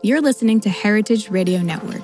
You're listening to Heritage Radio Network.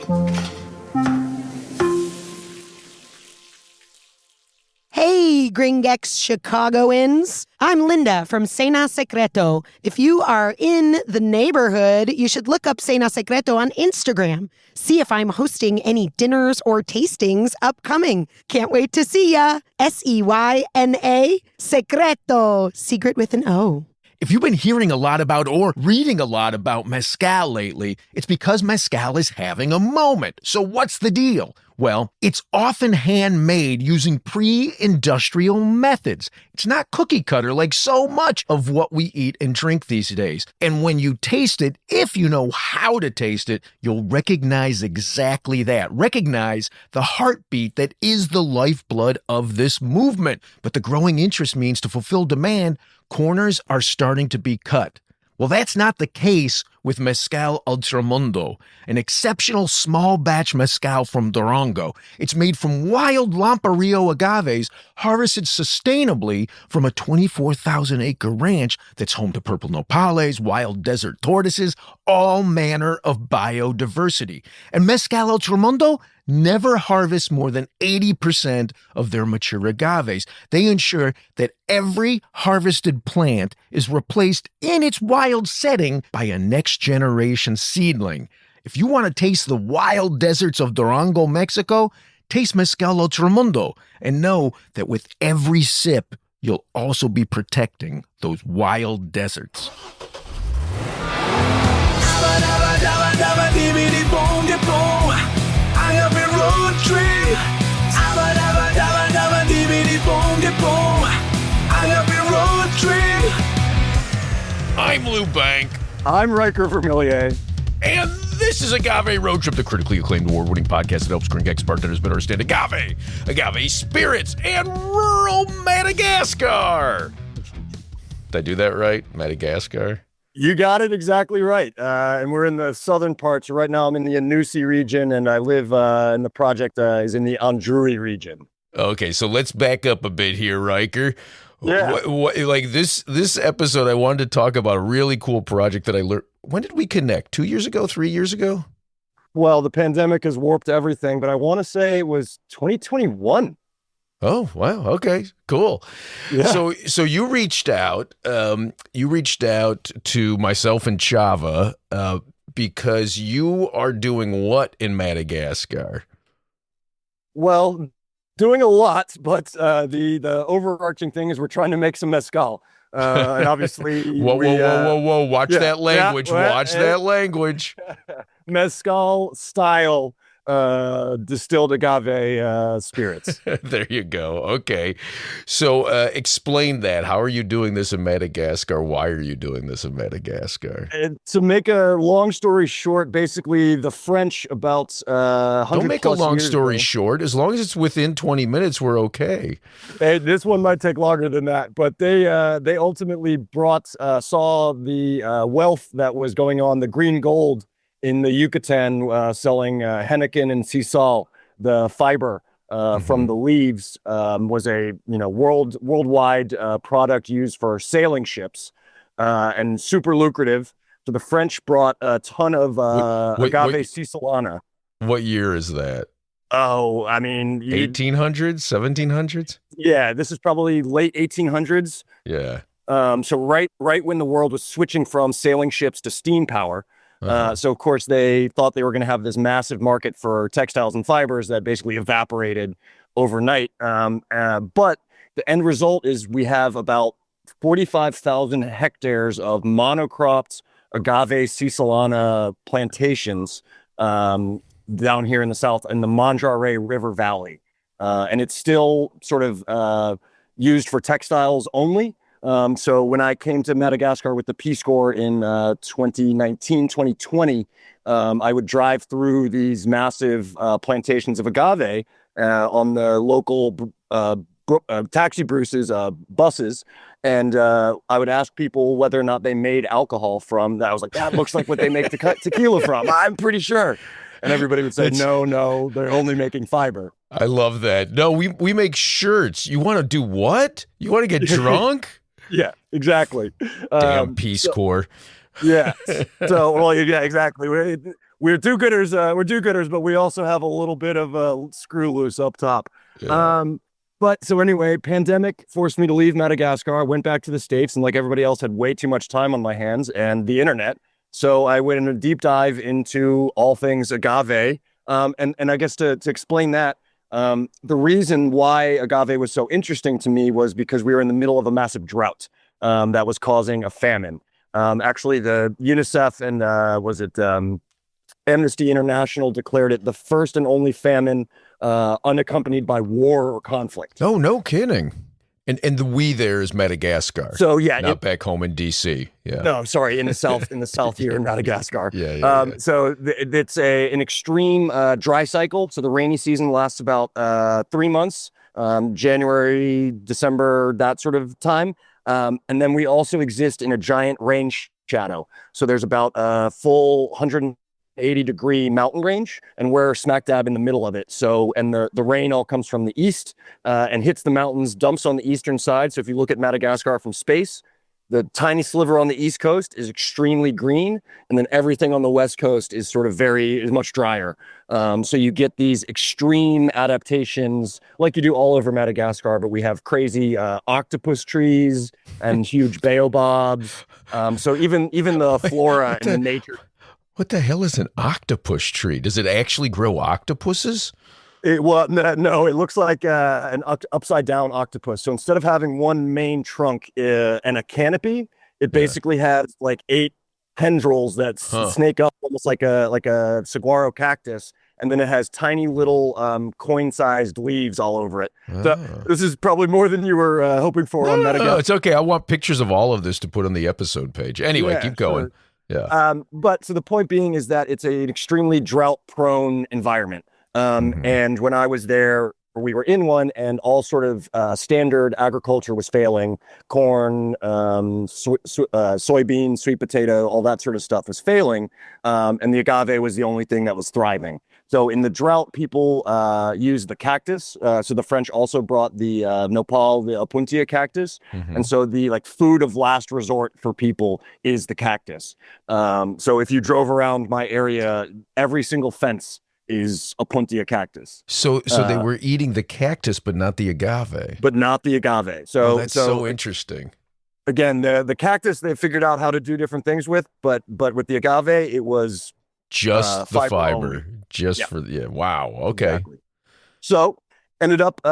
Hey, Gringex Chicagoans. I'm Linda from Cena Secreto. If you are in the neighborhood, you should look up Cena Secreto on Instagram. See if I'm hosting any dinners or tastings upcoming. Can't wait to see ya. Seyna Secreto. Secret with an O. If you've been hearing a lot about or reading a lot about mezcal lately, it's because mezcal is having a moment. So what's the deal? Well, it's often handmade using pre-industrial methods. It's not cookie cutter like so much of what we eat and drink these days. And when you taste it, if you know how to taste it, you'll recognize exactly that. Recognize the heartbeat that is the lifeblood of this movement. But the growing interest means to fulfill demand, corners are starting to be cut. Well, that's not the case with Mezcal Ultramundo, an exceptional small batch mezcal from Durango. It's made from wild Lamparillo agaves harvested sustainably from a 24,000-acre ranch that's home to purple nopales, wild desert tortoises, all manner of biodiversity. And Mezcal Ultramundo never harvest more than 80% of their mature agaves. They ensure that every harvested plant is replaced in its wild setting by a next-generation seedling. If you want to taste the wild deserts of Durango, Mexico, taste Mezcal Ultramundo and know that with every sip, you'll also be protecting those wild deserts. I'm Lou Bank. I'm Riker Vermillier. And this is Agave Road Trip, the critically acclaimed award-winning podcast that helps Gringex bartenders better understand agave spirits, and rural Madagascar. Did I do that right? Madagascar? You got it exactly right. And we're in the southern parts. Right now I'm in the Anusi region, and I live in the project is in the Andrui region. Okay, so let's back up a bit here, Riker. Yeah. Like this episode, I wanted to talk about a really cool project that I learned. When did we connect? 2 years ago? 3 years ago? Well, the pandemic has warped everything, but I want to say it was 2021. Oh, wow. Okay, cool. Yeah. So you reached out. You reached out to myself and Chava because you are doing what in Madagascar? Well, doing a lot, but the overarching thing is we're trying to make some mezcal. And obviously, whoa! Watch that language. Watch that language. Mezcal style distilled agave spirits. There you go. Okay, so explain that. How are you doing this in Madagascar? Why are you doing this in Madagascar? And to make a long story short, basically the French about 100 Don't make a long story ago, short. As long as it's within 20 minutes, we're okay. This one might take longer than that, but they ultimately saw the wealth that was going on, the green gold in the Yucatan, selling Henneken and Sisal, the fiber from the leaves, was a worldwide product used for sailing ships, and super lucrative. So the French brought a ton of agave Cisalana. What year is that? Oh, I mean, 1800s, 1700s? Yeah, this is probably late 1800s. Yeah. So right when the world was switching from sailing ships to steam power. So, of course, they thought they were going to have this massive market for textiles and fibers that basically evaporated overnight. But the end result is we have about 45,000 hectares of monocropped agave Cisalana plantations down here in the south in the Mandrare River Valley. And it's still sort of used for textiles only. So when I came to Madagascar with the Peace Corps in 2019, 2020, I would drive through these massive plantations of agave on the local taxi buses. And I would ask people whether or not they made alcohol from that. I was like, that looks like what they make tequila from. I'm pretty sure. And everybody would say, no, they're only making fiber. I love that. No, we make shirts. You want to do what? You want to get drunk? Yeah, exactly. Damn Peace Corps. Yeah. So, well, yeah, exactly. We're do-gooders. We're do-gooders, but we also have a little bit of a screw loose up top. Yeah. But so anyway, pandemic forced me to leave Madagascar. I went back to the States, and like everybody else, had way too much time on my hands and the internet. So I went in a deep dive into all things agave. And I guess to explain that, the reason why agave was so interesting to me was because we were in the middle of a massive drought that was causing a famine. Actually, the UNICEF and Amnesty International declared it the first and only famine unaccompanied by war or conflict. Oh, no kidding. And the we there is Madagascar. So yeah, not back home in DC. Yeah. No, sorry, in the south here in Madagascar. Yeah. So it's an extreme dry cycle. So the rainy season lasts about 3 months, January, December, that sort of time. And then we also exist in a giant rain shadow. So there's about a full 180-degree mountain range, and we're smack dab in the middle of it. So, and the rain all comes from the east and hits the mountains, dumps on the eastern side. So if you look at Madagascar from space, the tiny sliver on the east coast is extremely green, and then everything on the west coast is sort of is much drier. So you get these extreme adaptations like you do all over Madagascar, but we have crazy octopus trees and huge baobabs. So even the flora and the nature. What the hell is an octopus tree? Does it actually grow octopuses? No, it looks like an upside down octopus. So instead of having one main trunk and a canopy, it basically has like 8 tendrils that snake up almost like a saguaro cactus. And then it has tiny little coin-sized leaves all over it. So this is probably more than you were hoping for on Madagascar. No, it's okay. I want pictures of all of this to put on the episode page. Anyway, keep going. Sure. Yeah. But so the point being is that it's an extremely drought-prone environment. And when I was there, we were in one, and all sort of standard agriculture was failing. Corn, soybean, sweet potato, all that sort of stuff was failing. And the agave was the only thing that was thriving. So in the drought, people used the cactus. So the French also brought the nopal, the opuntia cactus. And so the food of last resort for people is the cactus. So if you drove around my area, every single fence is opuntia cactus. So they were eating the cactus, but not the agave. But not the agave. So that's so interesting. Again, the cactus they figured out how to do different things with, but with the agave, it was just the fiber. Only. Wow. Okay. Exactly. So ended up,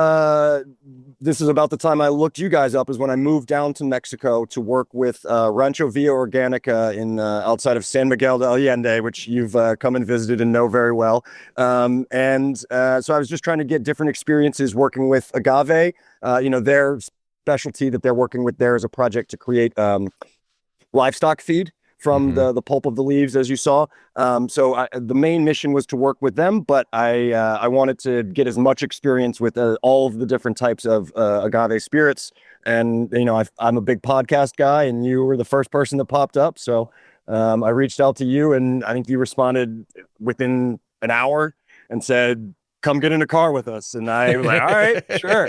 this is about the time I looked you guys up, is when I moved down to Mexico to work with Rancho Villa Organica in outside of San Miguel de Allende, which you've come and visited and know very well. So I was just trying to get different experiences working with agave. Their specialty that they're working with there is a project to create livestock feed from the pulp of the leaves, as you saw. So the main mission was to work with them, but I wanted to get as much experience with all of the different types of agave spirits. And, I'm a big podcast guy, and you were the first person that popped up. So I reached out to you, and I think you responded within an hour and said, come get in a car with us. And I was like, all right, sure.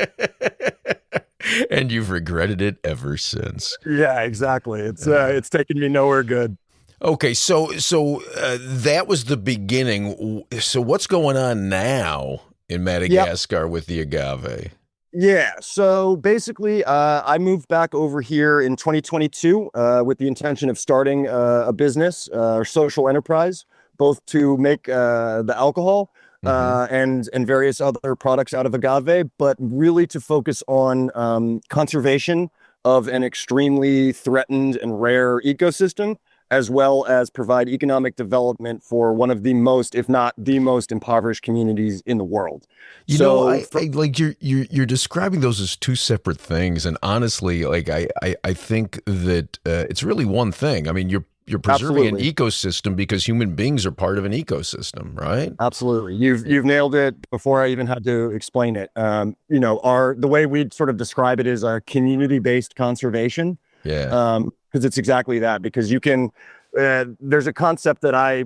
And you've regretted it ever since. Yeah, exactly. It's taken me nowhere good. Okay, so that was the beginning. So what's going on now in Madagascar with the agave? Yeah, so basically, I moved back over here in 2022 with the intention of starting a business or social enterprise, both to make the alcohol and various other products out of agave, but really to focus on conservation of an extremely threatened and rare ecosystem, as well as provide economic development for one of the most, if not the most, impoverished communities in the world. You're describing those as two separate things, and honestly, I think that it's really one thing. I mean, you're preserving an ecosystem because human beings are part of an ecosystem, right? Absolutely. You've nailed it before I even had to explain it. The way we sort of describe it is a community-based conservation. Yeah. Because it's exactly that. Because you can, there's a concept that I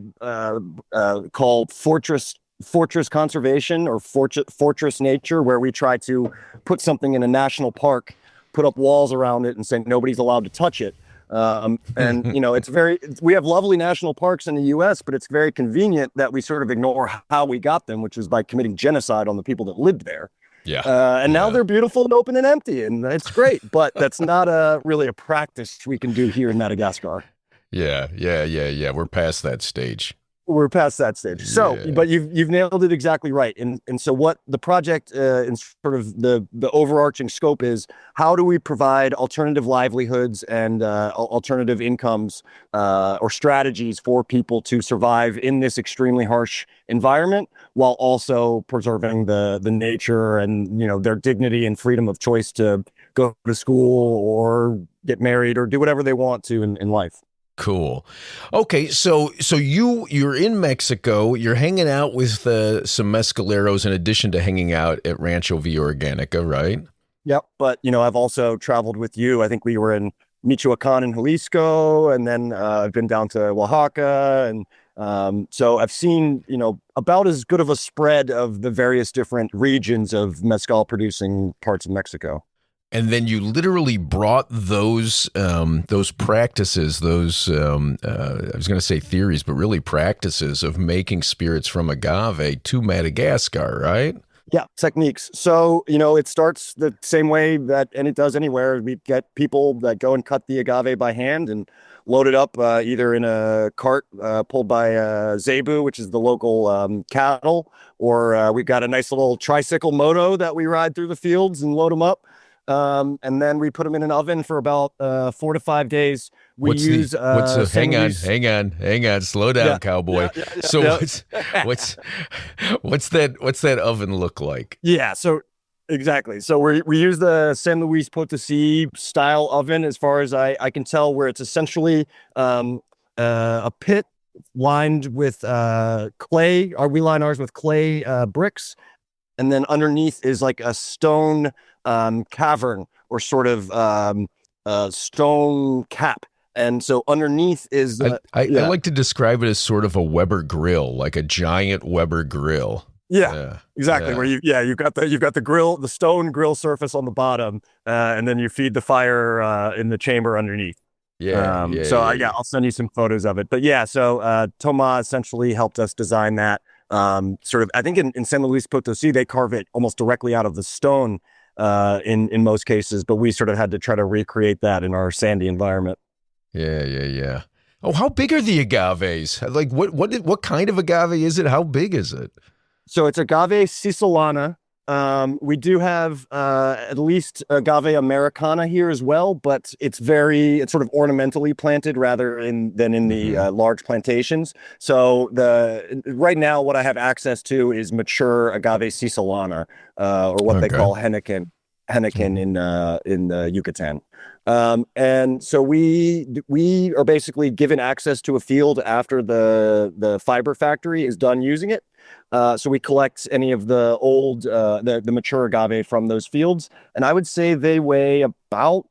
call fortress conservation or fortress nature, where we try to put something in a national park, put up walls around it, and say nobody's allowed to touch it. And we have lovely national parks in the U.S., but it's very convenient that we sort of ignore how we got them, which is by committing genocide on the people that lived there. Yeah. And now they're beautiful and open and empty, and it's great. But that's not really a practice we can do here in Madagascar. Yeah. We're past that stage. We're past that stage. So, but you've nailed it exactly right. And so what the project in sort of the overarching scope is, how do we provide alternative livelihoods and alternative incomes or strategies for people to survive in this extremely harsh environment while also preserving the nature and, their dignity and freedom of choice to go to school or get married or do whatever they want to in life. Cool. Okay, so you're in Mexico. You're hanging out with some mescaleros in addition to hanging out at Rancho Villa Organica, right? Yep. But I've also traveled with you. I think we were in Michoacan and Jalisco, and then I've been down to Oaxaca, and so I've seen about as good of a spread of the various different regions of mezcal producing parts of Mexico. And then you literally brought those practices, I was going to say theories, but really practices of making spirits from agave to Madagascar, right? Yeah, techniques. So, it starts the same way and it does anywhere. We get people that go and cut the agave by hand and load it up either in a cart pulled by Zebu, which is the local cattle, or we've got a nice little tricycle moto that we ride through the fields and load them up. And then we put them in an oven for about 4 to 5 days. Hang on, slow down, cowboy. What's that oven look like? Yeah, so exactly. So we use the San Luis Potosi style oven, as far as I can tell, where it's essentially a pit lined with clay. We line ours with clay bricks, and then underneath is like a stone cavern or sort of stone cap. And so underneath is I like to describe it as sort of a Weber grill, like a giant Weber grill. Yeah, exactly. Yeah. Where you've got the grill, the stone grill surface on the bottom, and then you feed the fire in the chamber underneath. I'll send you some photos of it. But so Thomas essentially helped us design that. Sort of, I think in San Luis Potosi, they carve it almost directly out of the stone in most cases, but we sort of had to try to recreate that in our sandy environment. Yeah. Oh, how big are the agaves? Like what kind of agave is it? How big is it? So it's agave Cisalana. We do have at least agave Americana here as well, but it's sort of ornamentally planted rather than in the large plantations. So right now what I have access to is mature agave Cisalana, or what they call Henneken in Yucatan. And so we are basically given access to a field after the fiber factory is done using it. So we collect any of the old, the mature agave from those fields. And I would say they weigh about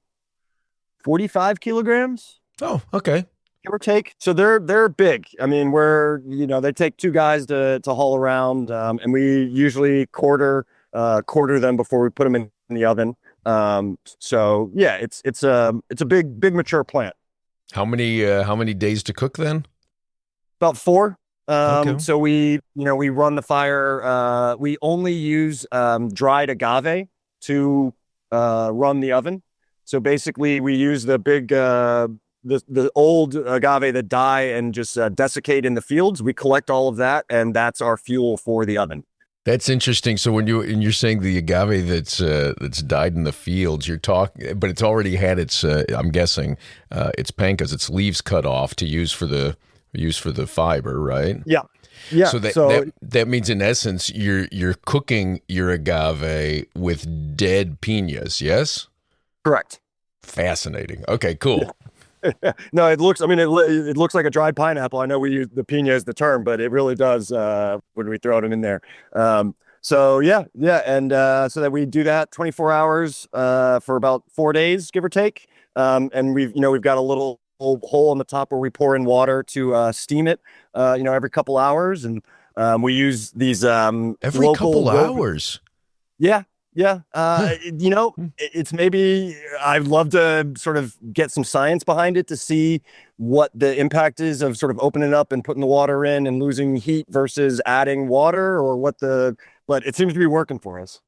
45 kilograms. Oh, okay. Give or take. So they're big. I mean, they take 2 guys to haul around. And we usually quarter them before we put them in the oven. So yeah, it's a big mature plant. How many days to cook then? About 4. Okay. So we run the fire. We only use dried agave to run the oven. So basically, we use the big the old agave that die and just desiccate in the fields. We collect all of that, and that's our fuel for the oven. That's interesting. So when you're saying the agave that's died in the fields, you're talking, but it's already had its I'm guessing its pancas, its leaves cut off to use for the fiber, right? Yeah. So that means in essence you're cooking your agave with dead piñas, yes? Correct. Fascinating. Okay, cool. Yeah. No, it looks like a dried pineapple. I know we use the piña as the term, but it really does when we throw them in there. And so that we do that 24 hours for about 4 days, give or take. And we've got a little hole on the top where we pour in water to steam it, every couple hours, and we use these every couple hours. Yeah. Yeah. It's maybe I'd love to sort of get some science behind it to see what the impact is of sort of opening up and putting the water in and losing heat versus adding water, or but it seems to be working for us.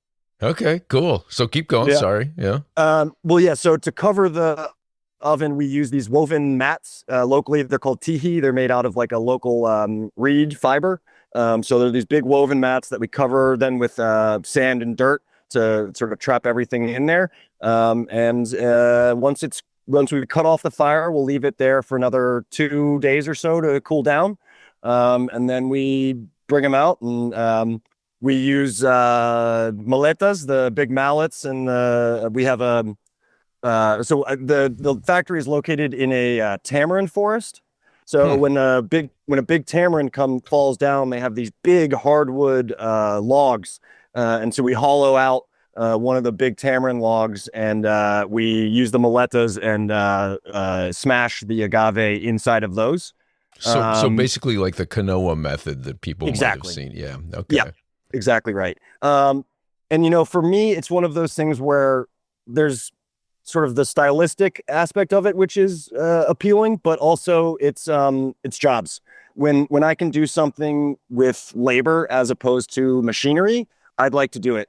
Okay, cool. So keep going. Yeah. Sorry. Yeah. Well, yeah. So to cover the oven, we use these woven mats. Locally, they're called tihi. They're made out of like a local reed fiber. So they're these big woven mats that we cover then with sand and dirt to sort of trap everything in there. Once we cut off the fire, we'll leave it there for another 2 days or so to cool down. And then we bring them out and we use maletas, the big mallets, and we have the factory is located in a tamarind forest. So when a big tamarind falls down, they have these big hardwood logs, and so we hollow out one of the big tamarind logs, and we use the maletas and smash the agave inside of those. So basically, like the canoa method that people might have Exactly. seen. Yeah. Okay. Yeah, exactly right. And for me, it's one of those things where there's sort of the stylistic aspect of it, which is appealing, but also it's jobs. When I can do something with labor as opposed to machinery, I'd like to do it.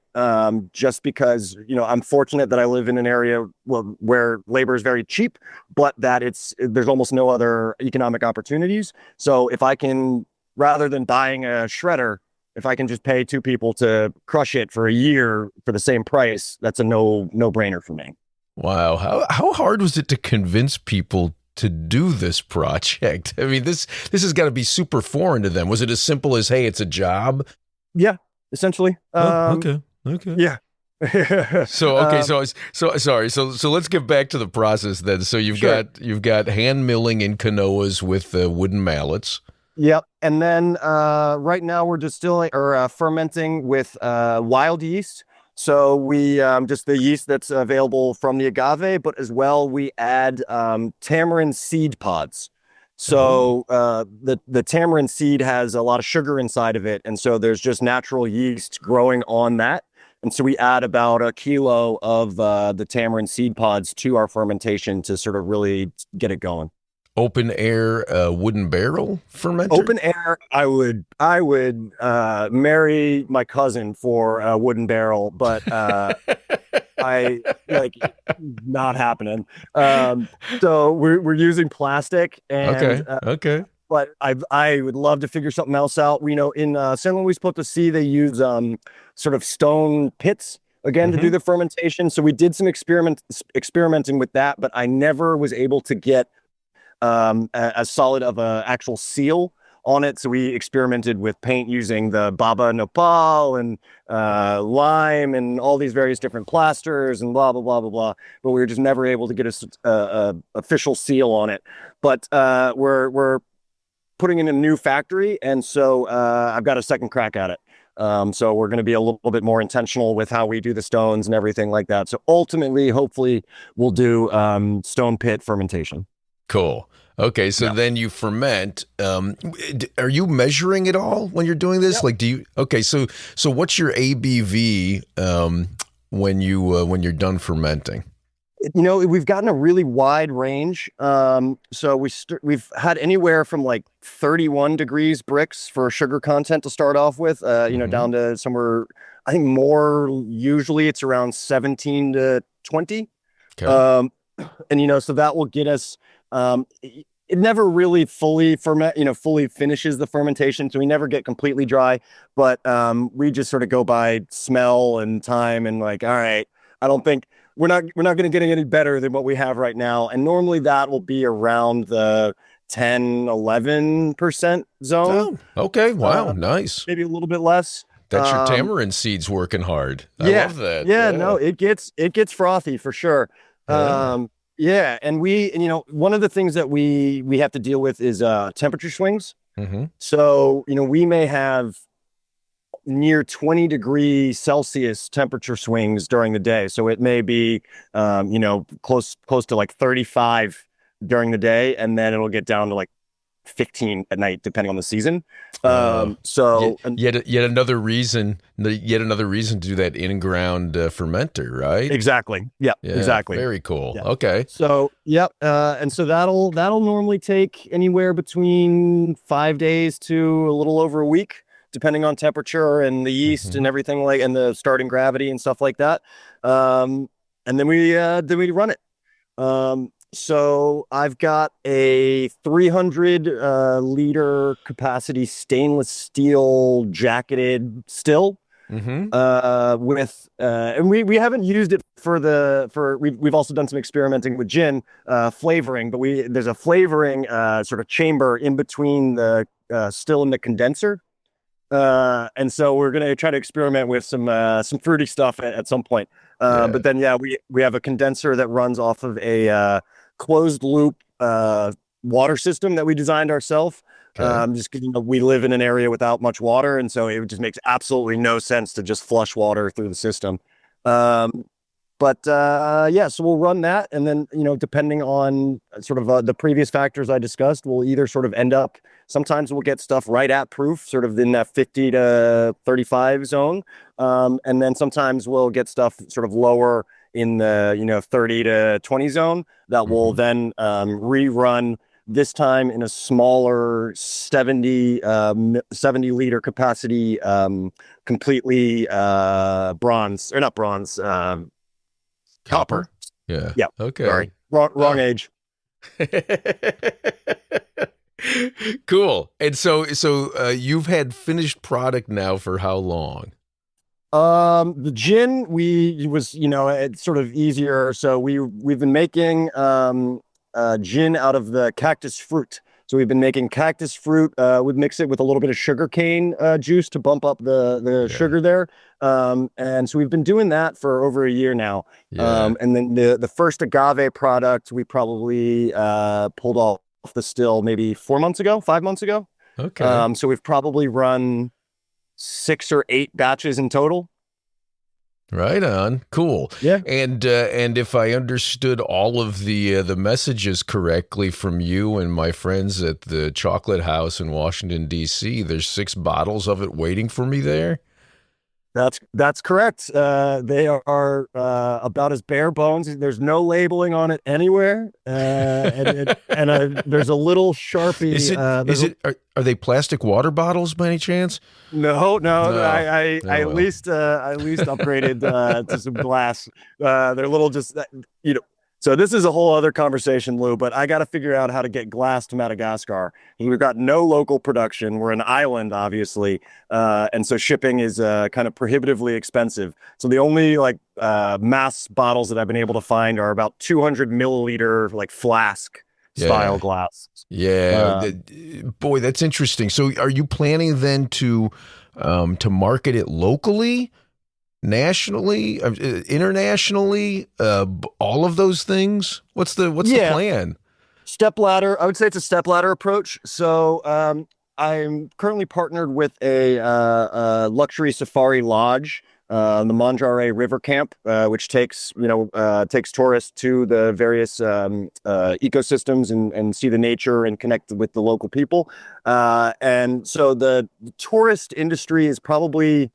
Just because I'm fortunate that I live in an area where labor is very cheap, but that there's almost no other economic opportunities. So if I can, rather than buying a shredder, if I can just pay 2 people to crush it for a year for the same price, that's a no-brainer for me. Wow. How hard was it to convince people to do this project? I mean, this has got to be super foreign to them. Was it as simple as, hey, it's a job? Yeah, essentially. Okay. Yeah. So sorry. So let's get back to the process then. So you've got hand milling in canoas with wooden mallets. Yep. And then right now we're distilling or fermenting with wild yeast. So we just the yeast that's available from the agave, but as well we add tamarind seed pods. So the tamarind seed has a lot of sugar inside of it, and so there's just natural yeast growing on that. And so we add about 1 kilo of the tamarind seed pods to our fermentation to sort of really get it going. Open air wooden barrel fermenter? Open air, I would marry my cousin for a wooden barrel, but not happening. So we're using plastic, and okay. But I would love to figure something else out. In San Luis Potosí, they use sort of stone pits again to do the fermentation. So we did some experimenting with that, but I never was able to get as solid of a actual seal on it. So we experimented with paint using the baba nopal and lime and all these various different plasters and blah, blah, blah, blah, blah. But we were just never able to get a official seal on it. But we're putting in a new factory. And so I've got a second crack at it. So we're going to be a little bit more intentional with how we do the stones and everything like that. So ultimately, hopefully we'll do stone pit fermentation. Cool. Okay, so then you ferment. Are you measuring it all when you're doing this? Yep. Like, do you? Okay, so what's your ABV when you're done fermenting? We've gotten a really wide range. So we've had anywhere from like 31 degrees Brix for sugar content to start off with. Down to somewhere. I think more usually it's around 17 to 20. Okay. So that will get us. It never really fully fully finishes the fermentation. So we never get completely dry, but we just sort of go by smell and time and like, all right, I don't think we're not going to get any better than what we have right now. And normally that will be around the 10, 11% zone. Oh, okay. Wow. Nice. Maybe a little bit less. That's your tamarind seeds working hard. I love that. Yeah, no, it gets frothy for sure. Yeah, and one of the things that we have to deal with is temperature swings. Mm-hmm. So, we may have near 20 degrees Celsius temperature swings during the day. So it may be, close to like 35 during the day, and then it'll get down to like 15 at night, depending on the season. Yet, And yet another reason to do that in-ground fermenter, right? exactly. Yeah, exactly. Very cool. Yeah. Okay. So, yep. And so that'll normally take anywhere between 5 days to a little over a week, depending on temperature and the yeast and everything, and the starting gravity and stuff like that. And then we run it. So I've got a 300 liter capacity stainless steel jacketed still. With and we haven't used it we've also done some experimenting with gin flavoring, but there's a flavoring sort of chamber in between the still and the condenser. And so we're going to try to experiment with some fruity stuff at some point. But then, we have a condenser that runs off of a closed loop water system that we designed ourselves. Okay. Just 'cause, we live in an area without much water, and so it just makes absolutely no sense to just flush water through the system. So we'll run that, and then depending on sort of the previous factors I discussed, we'll either sort of end up. Sometimes we'll get stuff right at proof, sort of in that 50 to 35 zone, and then sometimes we'll get stuff sort of lower in the 30 to 20 zone that will then rerun. This time in a smaller 70 liter capacity, completely bronze or not bronze. Copper. Yeah. Yeah. Okay. Sorry. Wrong age. Cool. And so you've had finished product now for how long? The gin it's sort of easier. So we've been making gin out of the cactus fruit. So we've been making cactus fruit. We'd mix it with a little bit of sugarcane juice to bump up the sugar there. And so we've been doing that for over a year now. And then the first agave product we probably pulled off the still maybe 5 months ago. Okay. So we've probably run 6 or 8 batches in total. Right on. Cool. Yeah. And if I understood all of the messages correctly from you and my friends at the Chocolate House in Washington, D.C., there's 6 bottles of it waiting for me there? That's correct. They are about as bare bones. There's no labeling on it anywhere, and there's a little Sharpie. Are they plastic water bottles by any chance? No. I Oh, at well. least upgraded to some glass. They're little So this is a whole other conversation, Lou, but I got to figure out how to get glass to Madagascar. We've got no local production. We're an island, obviously. And so shipping is kind of prohibitively expensive. So the only mass bottles that I've been able to find are about 200 milliliter flask style glass. Yeah. Boy, that's interesting. So are you planning then to market it locally? Nationally, internationally, all of those things. What's the plan? Stepladder. I would say it's a stepladder approach. So I'm currently partnered with a luxury safari lodge, the Manjare River Camp, which takes tourists to the various ecosystems and see the nature and connect with the local people. And so the tourist industry is probably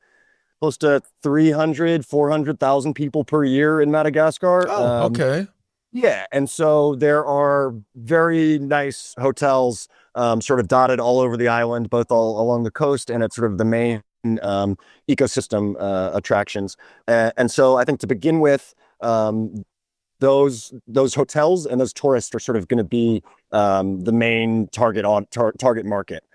close to 400,000 people per year in Madagascar. Oh, okay. Yeah. And so there are very nice hotels sort of dotted all over the island, both all along the coast and at sort of the main ecosystem attractions. And so I think to begin with, those hotels and those tourists are sort of going to be the main target market.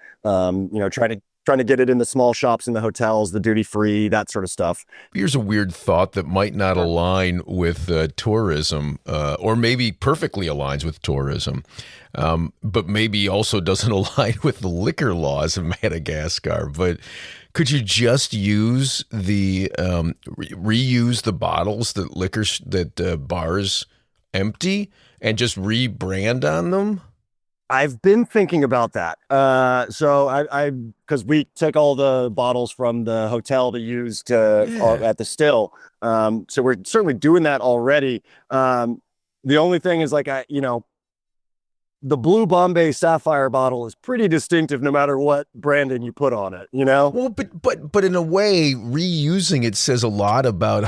Trying to get it in the small shops in the hotels, the duty free, that sort of stuff. Here's a weird thought that might not align with tourism, or maybe perfectly aligns with tourism, but maybe also doesn't align with the liquor laws of Madagascar. But could you just use reuse the bottles that bars empty and just rebrand on them? I've been thinking about that. So because we took all the bottles from the hotel to use at the still. So we're certainly doing that already. The only thing is the blue Bombay Sapphire bottle is pretty distinctive no matter what branding you put on it, you know? Well, but in a way, reusing it says a lot about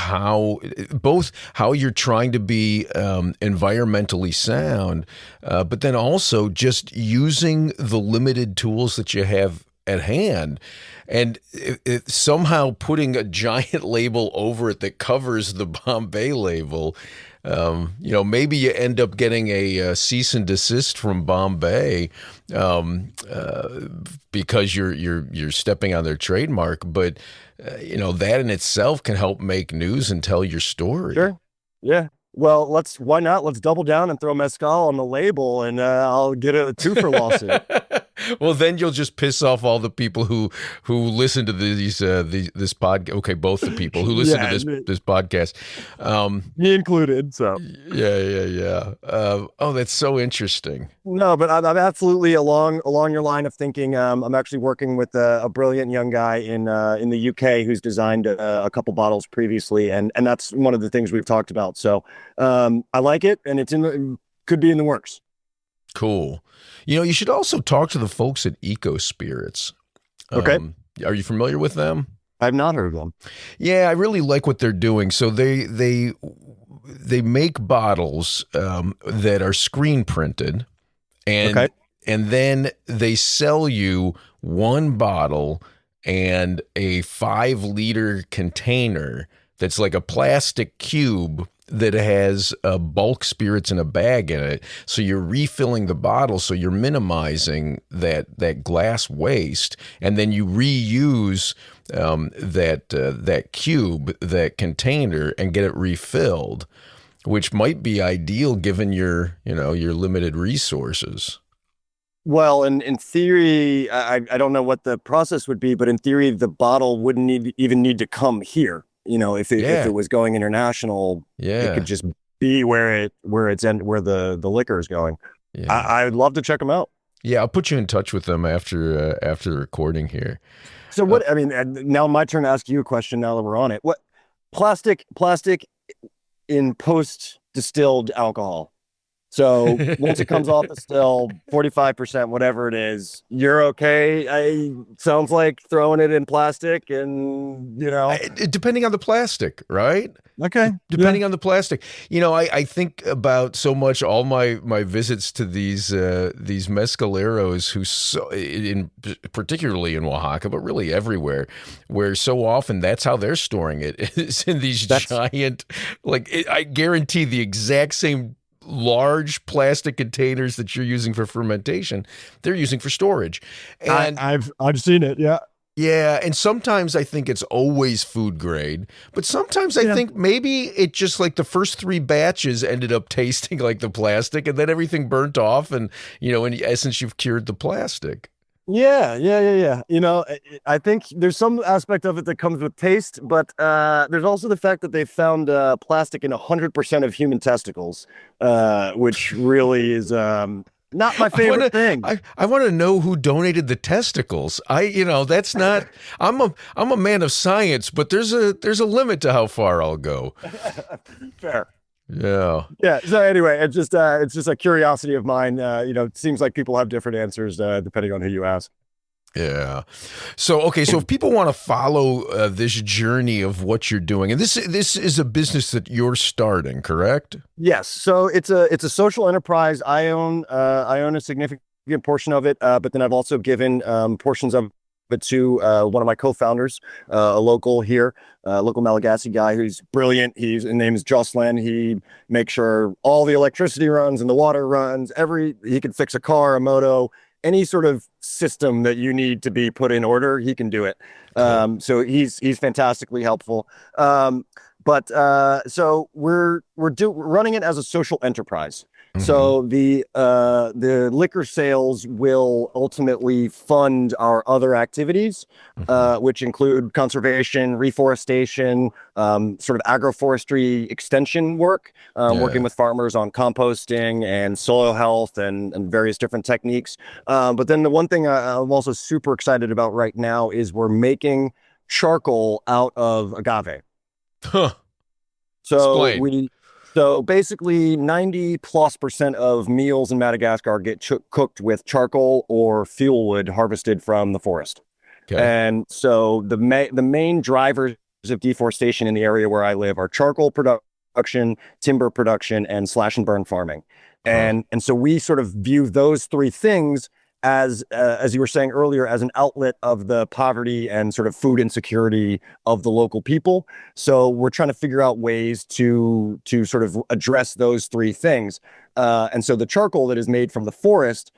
both how you're trying to be environmentally sound, but then also just using the limited tools that you have at hand. And somehow putting a giant label over it that covers the Bombay label, maybe you end up getting a cease and desist from Bombay because you're stepping on their trademark. But that in itself can help make news and tell your story. Sure. Yeah. Well, why not? Let's double down and throw mezcal on the label, and I'll get a twofer lawsuit. Well, then you'll just piss off all the people who listen to this podcast. Okay, both the people who listen to this podcast, me included. So yeah. That's so interesting. No, but I'm absolutely along your line of thinking. I'm actually working with a brilliant young guy in the UK who's designed a couple bottles previously, and that's one of the things we've talked about. So I like it, and could be in the works. Cool. You should also talk to the folks at Eco Spirits. Okay. Are you familiar with them? I've not heard of them. Yeah, I really like what they're doing. So they make bottles that are screen printed, and then they sell you one bottle and a 5-liter container that's like a plastic cube that has bulk spirits in a bag in it. So you're refilling the bottle, so you're minimizing that glass waste, and then you reuse that cube, that container, and get it refilled, which might be ideal given your limited resources. Well, in theory, I don't know what the process would be, but in theory, the bottle wouldn't even need to come here. If it was going international, it could just be where the liquor is going. Yeah. I'd love to check them out. Yeah, I'll put you in touch with them after the recording here. So now my turn to ask you a question now that we're on it. What plastic in post distilled alcohol? So once it comes off the still, 45%, whatever it is, you're okay. Sounds like throwing it in plastic, and depending on the plastic, right? Okay. Depending on the plastic, I think about so much all my visits to these mezcaleros particularly in Oaxaca, but really everywhere, where so often that's how they're storing it is in these giant, I guarantee the exact same large plastic containers that you're using for fermentation, they're using for storage. And I've seen it. Yeah. Yeah. And sometimes I think it's always food grade, but sometimes I think maybe it just like the first 3 batches ended up tasting like the plastic, and then everything burnt off, and in essence you've cured the plastic. Yeah. I think there's some aspect of it that comes with taste, but there's also the fact that they found plastic in 100% of human testicles, which really is not my favorite thing. I want to know who donated the testicles. That's not. I'm a man of science, but there's a limit to how far I'll go. Fair. Yeah. So anyway, it's just a curiosity of mine. It seems like people have different answers depending on who you ask. Yeah. So if people want to follow this journey of what you're doing, and this is a business that you're starting, correct? Yes. So it's a social enterprise. I own a significant portion of it, but then I've also given portions of it to one of my co-founders, a local Malagasy guy who's brilliant. His name is Jocelyn. He makes sure all the electricity runs and the water runs. He can fix a car, a moto, any sort of system that you need to be put in order, he can do it. Cool. So he's fantastically helpful. So we're running it as a social enterprise. Mm-hmm. So the liquor sales will ultimately fund our other activities, which include conservation, reforestation, sort of agroforestry extension work, working with farmers on composting and soil health and various different techniques. But then the one thing I'm also super excited about right now is we're making charcoal out of agave. Huh. So Explain. So basically 90+% of meals in Madagascar get cooked with charcoal or fuel wood harvested from the forest. Okay. And so the main drivers of deforestation in the area where I live are charcoal production, timber production, and slash and burn farming. And so we sort of view those three things as you were saying earlier, as an outlet of the poverty and sort of food insecurity of the local people. So we're trying to figure out ways to sort of address those three things. And so the charcoal that is made from the forest,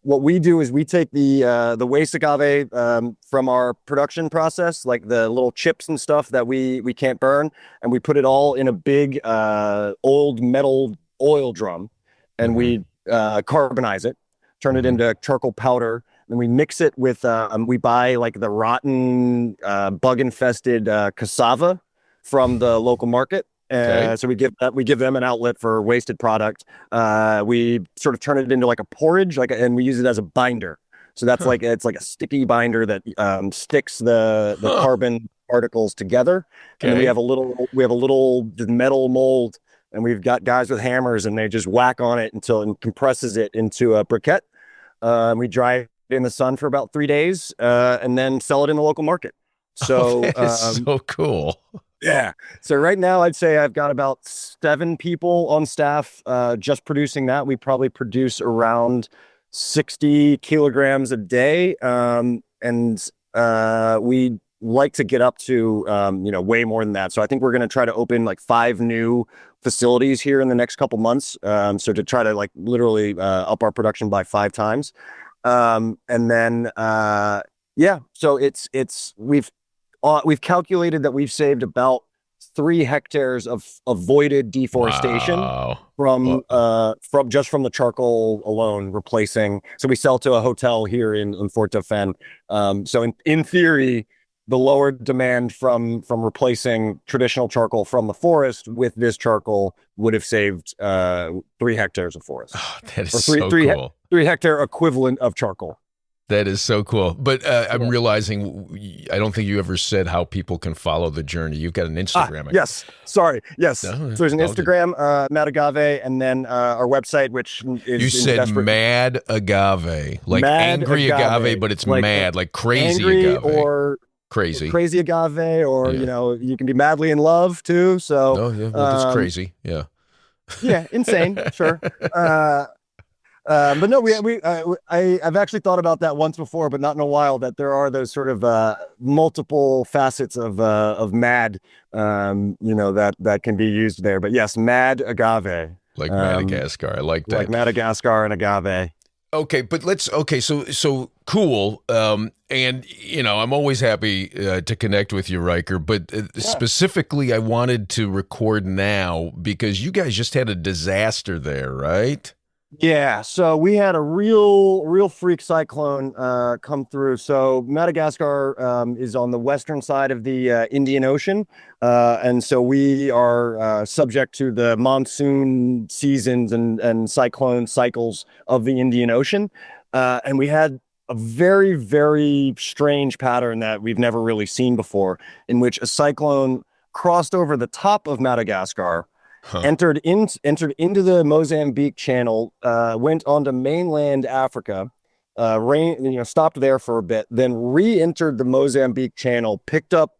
what we do is we take the waste agave from our production process, like the little chips and stuff that we can't burn, and we put it all in a big old metal oil drum, and we carbonize it, turn it into charcoal powder, and we mix it with we buy like the rotten bug infested cassava from the local market. So we give them an outlet for wasted product. We sort of turn it into like a porridge, and we use it as a binder. So that's it's like a sticky binder that sticks the carbon particles together. And then we have a little metal mold, and we've got guys with hammers, and they just whack on it until it compresses it into a briquette. We dry it in the sun for about 3 days, and then sell it in the local market. So that is so cool. Yeah. So right now I'd say I've got about 7 people on staff just producing that. We probably produce around 60 kilograms a day. And we like to get up to, way more than that. So I think we're going to try to open like 5 new facilities here in the next couple months. So to try to like literally up our production by 5 times. And then, so we've calculated that we've saved about 3 hectares of avoided deforestation from the charcoal alone replacing. So we sell to a hotel here in Fort Dauphin. So in theory, the lower demand from replacing traditional charcoal from the forest with this charcoal would have saved 3 hectares of forest. Oh, that is so cool. 3 hectare equivalent of charcoal. That is so cool. But I'm realizing I don't think you ever said how people can follow the journey. You've got an Instagram. Yes. Sorry. Yes. No, so there's an Instagram, Mad Agave, and then our website, which is... You said Mad Agave. Like Mad angry agave, but it's like mad, like crazy agave. Or crazy agave, or, you can be madly in love, too. So, just crazy. Yeah. Yeah, insane. Sure. But no, I've actually thought about that once before, but not in a while, that there are those sort of multiple facets of mad, that can be used there. But yes, Mad Agave. Like Madagascar. I like that. Like Madagascar and agave. Okay, but so cool. And, I'm always happy to connect with you, Riker. But specifically, I wanted to record now because you guys just had a disaster there, right? Yeah, so we had a real freak cyclone come through. So Madagascar is on the western side of the Indian Ocean, and so we are subject to the monsoon seasons and cyclone cycles of the Indian Ocean. And we had a very, very strange pattern that we've never really seen before, in which a cyclone crossed over the top of Madagascar, entered into the Mozambique Channel, went onto mainland Africa, stopped there for a bit, then re-entered the Mozambique Channel, picked up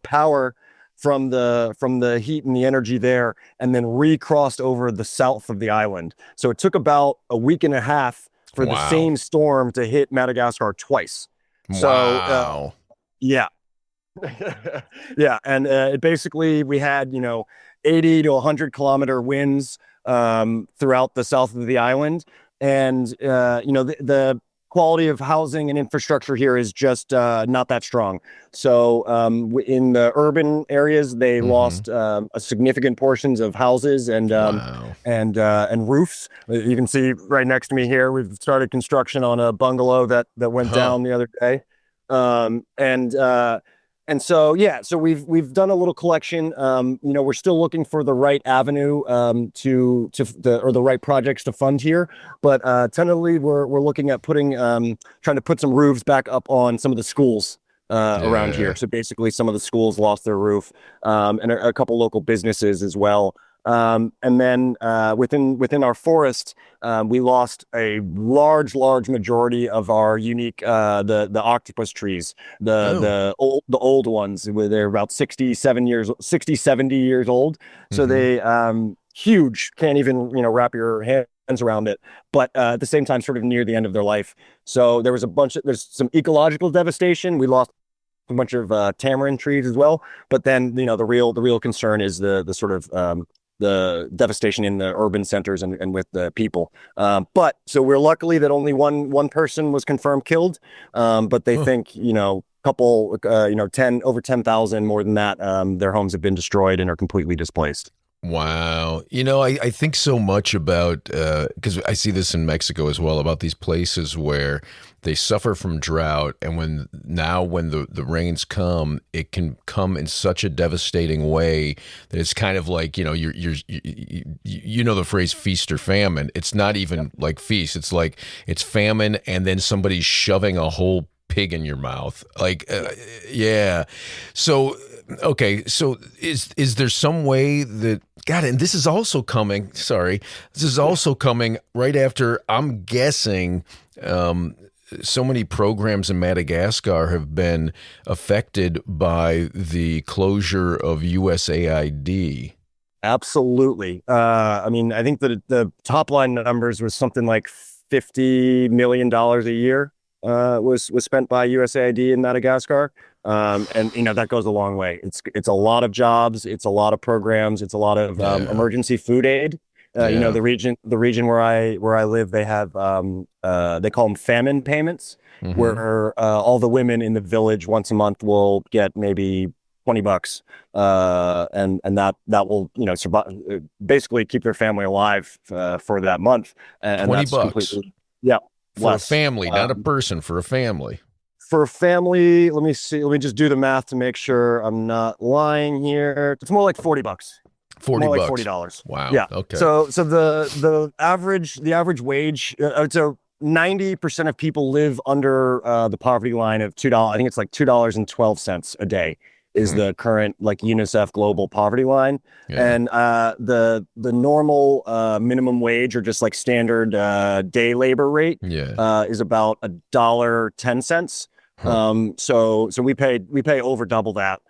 power from the heat and the energy there, and then recrossed over the south of the island. So it took about a week and a half for the same storm to hit Madagascar twice. Wow. So, yeah. Yeah, and it basically, we had 80 to 100 kilometer winds throughout the south of the island, and the quality of housing and infrastructure here is just not that strong. So in the urban areas, they lost a significant portions of houses and roofs. You can see right next to me here, we've started construction on a bungalow that went down the other day, and so we've done a little collection. We're still looking for the right avenue or the right projects to fund here. But tentatively, we're looking at trying to put some roofs back up on some of the schools around here. So basically, some of the schools lost their roof, and a couple local businesses as well. And then within our forest, we lost a large majority of our unique the octopus trees, the old ones, where they're about 70 years old. So they huge, can't even wrap your hands around it, but at the same time sort of near the end of their life. So there's some ecological devastation. We lost a bunch of tamarind trees as well, but then the real concern is the sort of the devastation in the urban centers and with the people. But so we're luckily that only one person was confirmed killed, but they think couple over 10,000 more than that, their homes have been destroyed and are completely displaced. Wow. I think so much about, because I see this in Mexico as well, about these places where they suffer from drought. And when the rains come, it can come in such a devastating way that it's kind of like, the phrase feast or famine. It's not even like feast. It's like it's famine and then somebody's shoving a whole pig in your mouth. Yeah. So, okay. So is there some way that, God, and this is also coming right after, I'm guessing, so many programs in Madagascar have been affected by the closure of USAID. Absolutely. I think the top line numbers was something like $50 million a year was spent by USAID in Madagascar. And that goes a long way. It's a lot of jobs, it's a lot of programs, it's a lot of emergency food aid. The region where I live, they have they call them famine payments, where all the women in the village once a month will get maybe $20, and that will basically keep their family alive for that month. And $20 that's completely, yeah, for a family, not a person, for a family. For a family, let me see. Let me just do the math to make sure I'm not lying here. It's more like $40. More like $40. Wow. Yeah. Okay. So the average wage. So 90% of people live under the poverty line of $2. I think it's like $2.12 a day is the current UNICEF global poverty line. Yeah. And the normal minimum wage, or just standard day labor rate, is about $1.10. So we pay over double that,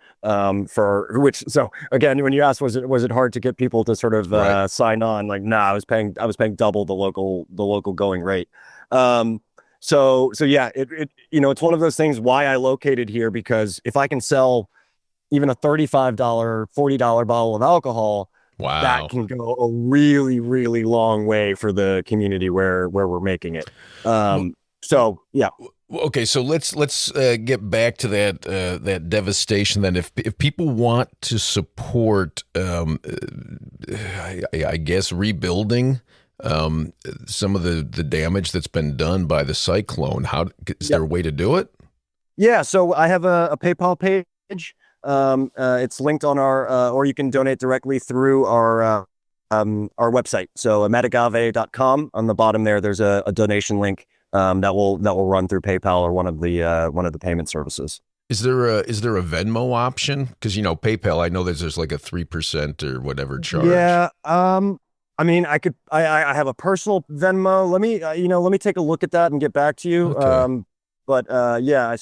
for which. So again, when you ask, was it hard to get people to sort of sign on? I was paying double the local going rate. So yeah, it's one of those things why I located here, because if I can sell even a $35, $40 bottle of alcohol, wow, that can go a really, really long way for the community where we're making it. So yeah. Okay, so let's get back to that devastation. Then, if people want to support, I guess, rebuilding some of the damage that's been done by the cyclone, is there a way to do it? Yeah, so I have a PayPal page. It's linked on our, or you can donate directly through our website. So madagave.com. On the bottom there's a donation link. That will run through PayPal or one of the payment services. Is there a Venmo option? Because PayPal, I know there's like a 3% or whatever charge. Yeah. I have a personal Venmo. Let me take a look at that and get back to you. Okay. Yeah,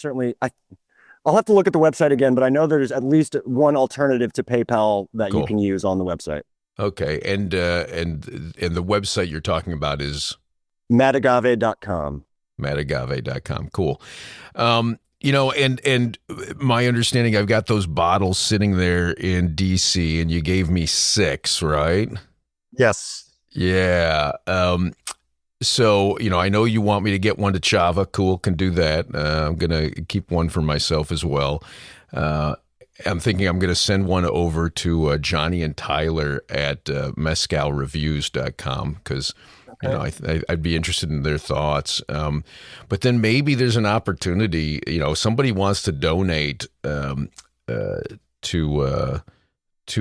I'll have to look at the website again, but I know there's at least one alternative to PayPal that you can use on the website. Okay, and the website you're talking about is Madagave.com. Madagave.com. Cool. And my understanding, I've got those bottles sitting there in DC, and you gave me 6, right? Yes. Yeah. So, I know you want me to get one to Chava. Cool, can do that. I'm going to keep one for myself as well. I'm thinking I'm going to send one over to Johnny and Tyler at mezcalreviews.com, because I'd be interested in their thoughts. But then maybe there's an opportunity, somebody wants to donate to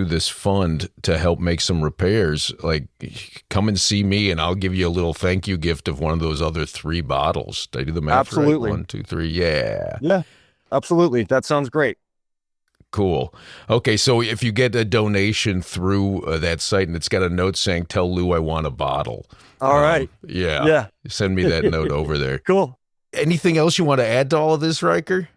this fund to help make some repairs. Come and see me and I'll give you a little thank you gift of one of those other 3 bottles. Did I do the math Absolutely. Right? 1, 2, 3. Yeah. Yeah, absolutely. That sounds great. Cool. Okay, so if you get a donation through that site and it's got a note saying, "Tell Lou I want a bottle." All right. Yeah. Send me that note over there. Cool. Anything else you want to add to all of this, Riker?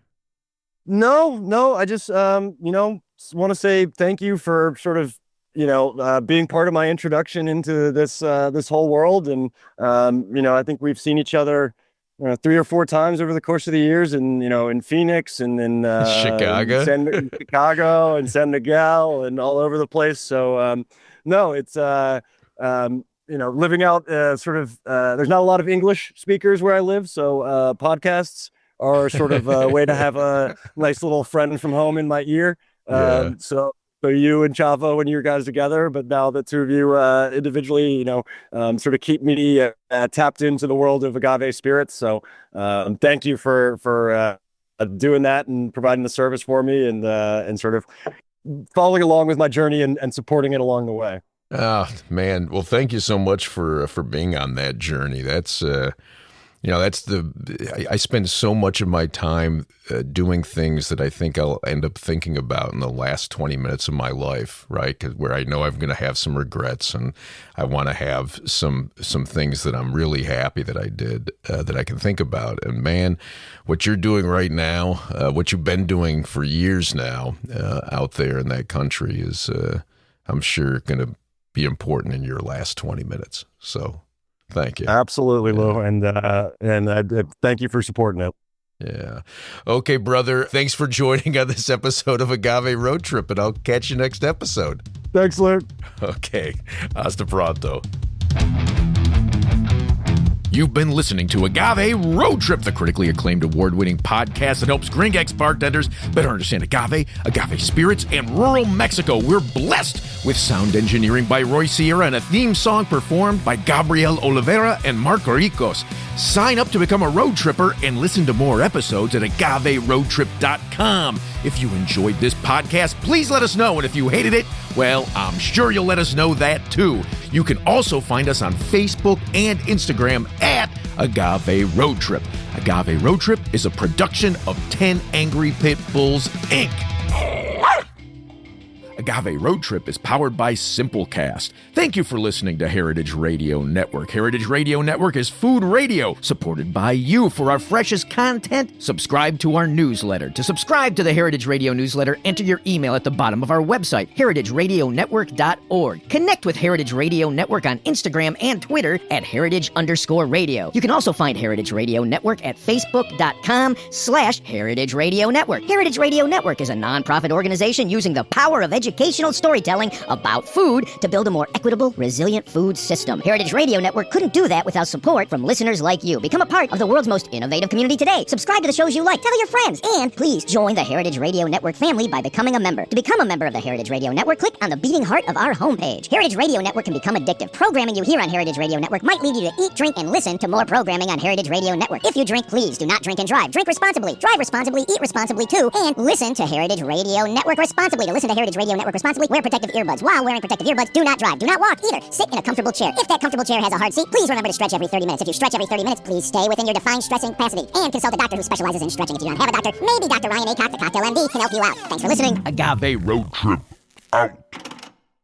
No. I just, want to say thank you for sort of, being part of my introduction into this whole world. And, I think we've seen each other 3 or 4 times over the course of the years, and in Phoenix and in Chicago, Chicago and San Miguel and all over the place. So no, it's living out there's not a lot of English speakers where I live, so podcasts are sort of a way to have a nice little friend from home in my ear. So you and Chavo when you guys together, but now the two of you individually, sort of keep me tapped into the world of agave spirits. So thank you for doing that and providing the service for me and sort of following along with my journey and supporting it along the way. Oh, man. Well, thank you so much for being on that journey. That's I spend so much of my time doing things that I think I'll end up thinking about in the last 20 minutes of my life, right? Where I know I'm going to have some regrets, and I want to have some things that I'm really happy that I did that I can think about. And man, what you're doing right now, what you've been doing for years now out there in that country is, I'm sure, going to be important in your last 20 minutes. So thank you. Absolutely, Lou. And thank you for supporting it. Yeah. Okay, brother. Thanks for joining on this episode of Agave Road Trip, and I'll catch you next episode. Thanks, Lou. Okay. Hasta pronto. You've been listening to Agave Road Trip, the critically acclaimed award-winning podcast that helps Gringex bartenders better understand agave spirits, and rural Mexico. We're blessed with sound engineering by Roy Sierra and a theme song performed by Gabriel Oliveira and Marco Ricos. Sign up to become a road tripper and listen to more episodes at agaveroadtrip.com. If you enjoyed this podcast, please let us know. And if you hated it, well, I'm sure you'll let us know that too. You can also find us on Facebook and Instagram at Agave Road Trip. Agave Road Trip is a production of 10 Angry Pit Bulls, Inc. Agave Road Trip is powered by Simplecast. Thank you for listening to Heritage Radio Network. Heritage Radio Network is food radio supported by you. For our freshest content, subscribe to our newsletter. To subscribe to the Heritage Radio newsletter, enter your email at the bottom of our website, heritageradionetwork.org. Connect with Heritage Radio Network on Instagram and Twitter at heritage_radio. You can also find Heritage Radio Network at facebook.com/Heritage Radio Network. Heritage Radio Network is a nonprofit organization using the power of educational storytelling about food to build a more equitable, resilient food system. Heritage Radio Network couldn't do that without support from listeners like you. Become a part of the world's most innovative community today. Subscribe to the shows you like, tell your friends, and please join the Heritage Radio Network family by becoming a member. To become a member of the Heritage Radio Network, click on the beating heart of our homepage. Heritage Radio Network can become addictive. Programming you hear on Heritage Radio Network might lead you to eat, drink, and listen to more programming on Heritage Radio Network. If you drink, please do not drink and drive. Drink responsibly, drive responsibly, eat responsibly too, and listen to Heritage Radio Network responsibly. To listen to Heritage Radio Network responsibly, wear protective earbuds. While wearing protective earbuds, do not drive, do not walk either. Sit in a comfortable chair. If that comfortable chair has a hard seat, please remember to stretch every 30 minutes. If you stretch every 30 minutes, please stay within your defined stressing capacity. And consult a doctor who specializes in stretching. If you don't have a doctor, maybe Dr. Ryan Acock, the Cocktail MD, can help you out. Thanks for listening. Agave Road Trip out.